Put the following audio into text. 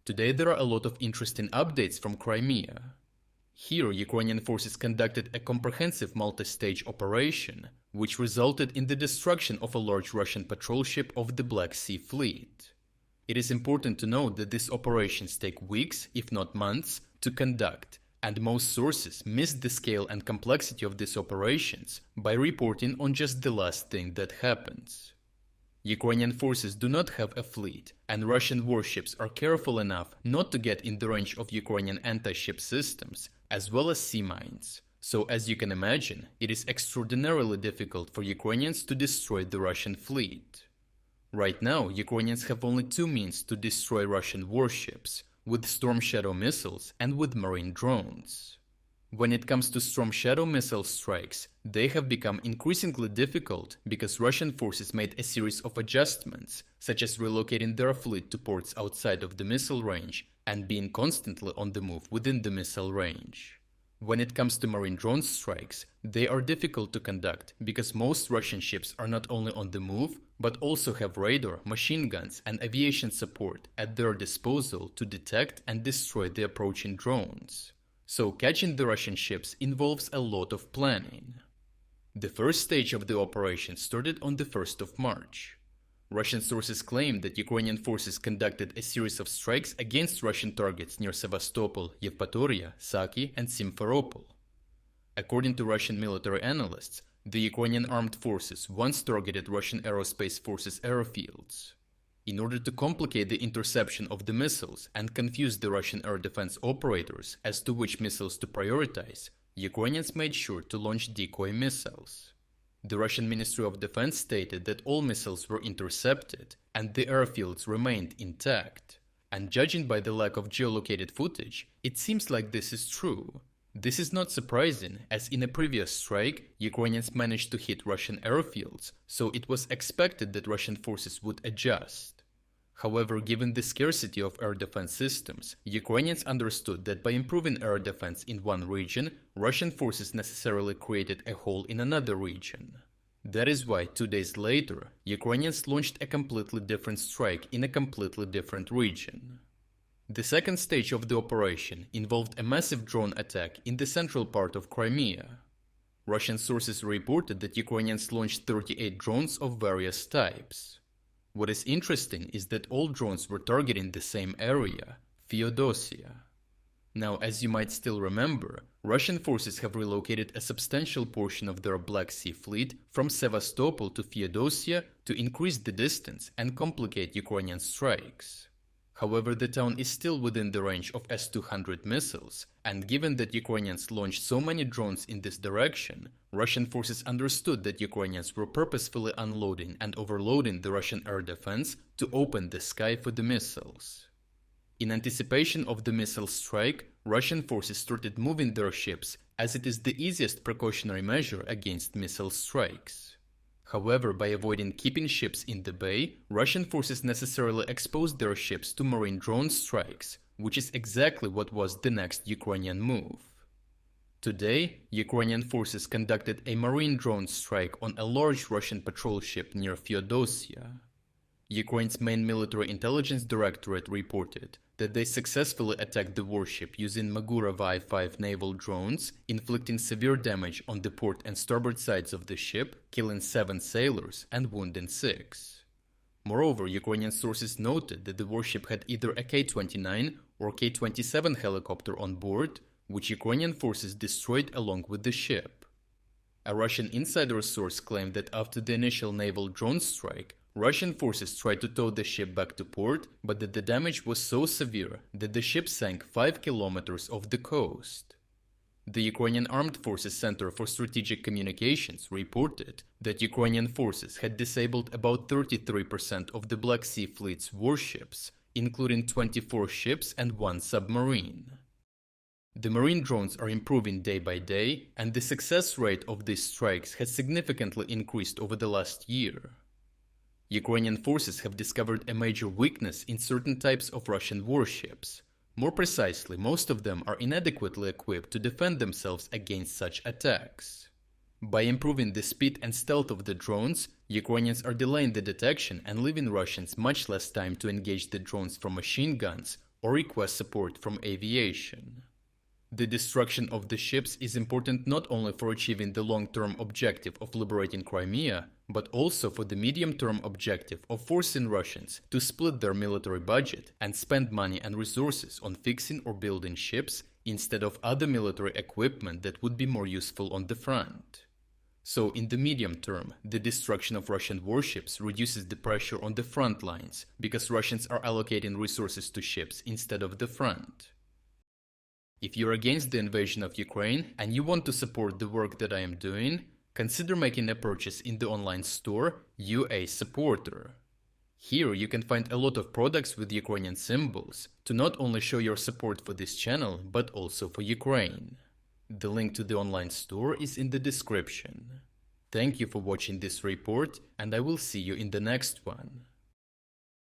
Today there are a lot of interesting updates from Crimea. Here, Ukrainian forces conducted a comprehensive multi-stage operation, which resulted in the destruction of a large Russian patrol ship of the Black Sea Fleet. It is important to note that these operations take weeks, if not months, to conduct, and most sources missed the scale and complexity of these operations by reporting on just the last thing that happens. Ukrainian forces do not have a fleet, and Russian warships are careful enough not to get in the range of Ukrainian anti-ship systems, as well as sea mines. So as you can imagine, it is extraordinarily difficult for Ukrainians to destroy the Russian fleet. Right now, Ukrainians have only two means to destroy Russian warships, with Strom Shadow missiles and with marine drones. When it comes to Strom Shadow missile strikes, they have become increasingly difficult because Russian forces made a series of adjustments, such as relocating their fleet to ports outside of the missile range and being constantly on the move within the missile range. When it comes to marine drone strikes, they are difficult to conduct because most Russian ships are not only on the move, but also have radar, machine guns and aviation support at their disposal to detect and destroy the approaching drones. So catching the Russian ships involves a lot of planning. The first stage of the operation started on the 1st of March. Russian sources claim that Ukrainian forces conducted a series of strikes against Russian targets near Sevastopol, Yevpatoria, Saki and Simferopol. According to Russian military analysts, the Ukrainian armed forces once targeted Russian aerospace forces airfields. In order to complicate the interception of the missiles and confuse the Russian air defense operators as to which missiles to prioritize, Ukrainians made sure to launch decoy missiles. The Russian Ministry of Defense stated that all missiles were intercepted and the airfields remained intact. And judging by the lack of geolocated footage, it seems like this is true. This is not surprising, as in a previous strike, Ukrainians managed to hit Russian airfields, so it was expected that Russian forces would adjust. However, given the scarcity of air defense systems, Ukrainians understood that by improving air defense in one region, Russian forces necessarily created a hole in another region. That is why 2 days later, Ukrainians launched a completely different strike in a completely different region. The second stage of the operation involved a massive drone attack in the central part of Crimea. Russian sources reported that Ukrainians launched 38 drones of various types. What is interesting is that all drones were targeting the same area, Feodosia. Now, as you might still remember, Russian forces have relocated a substantial portion of their Black Sea fleet from Sevastopol to Feodosia to increase the distance and complicate Ukrainian strikes. However, the town is still within the range of S-200 missiles, and given that Ukrainians launched so many drones in this direction, Russian forces understood that Ukrainians were purposefully unloading and overloading the Russian air defense to open the sky for the missiles. In anticipation of the missile strike, Russian forces started moving their ships as it is the easiest precautionary measure against missile strikes. However, by avoiding keeping ships in the bay, Russian forces necessarily exposed their ships to marine drone strikes, which is exactly what was the next Ukrainian move. Today, Ukrainian forces conducted a marine drone strike on a large Russian patrol ship near Feodosia. Ukraine's main military intelligence directorate reported that they successfully attacked the warship using Magura Y-5 naval drones, inflicting severe damage on the port and starboard sides of the ship, killing 7 sailors and wounding 6. Moreover, Ukrainian sources noted that the warship had either a K-29 or K-27 helicopter on board, which Ukrainian forces destroyed along with the ship. A Russian insider source claimed that after the initial naval drone strike, Russian forces tried to tow the ship back to port, but that the damage was so severe that the ship sank 5 kilometers off the coast. The Ukrainian Armed Forces Center for Strategic Communications reported that Ukrainian forces had disabled about 33% of the Black Sea Fleet's warships, including 24 ships and 1 submarine. The marine drones are improving day by day, and the success rate of these strikes has significantly increased over the last year. Ukrainian forces have discovered a major weakness in certain types of Russian warships. More precisely, most of them are inadequately equipped to defend themselves against such attacks. By improving the speed and stealth of the drones, Ukrainians are delaying the detection and leaving Russians much less time to engage the drones from machine guns or request support from aviation. The destruction of the ships is important not only for achieving the long-term objective of liberating Crimea, but also for the medium-term objective of forcing Russians to split their military budget and spend money and resources on fixing or building ships instead of other military equipment that would be more useful on the front. So in the medium term, the destruction of Russian warships reduces the pressure on the front lines, because Russians are allocating resources to ships instead of the front. If you're against the invasion of Ukraine and you want to support the work that I am doing, consider making a purchase in the online store UA Supporter. Here you can find a lot of products with Ukrainian symbols to not only show your support for this channel, but also for Ukraine. The link to the online store is in the description. Thank you for watching this report, and I will see you in the next one.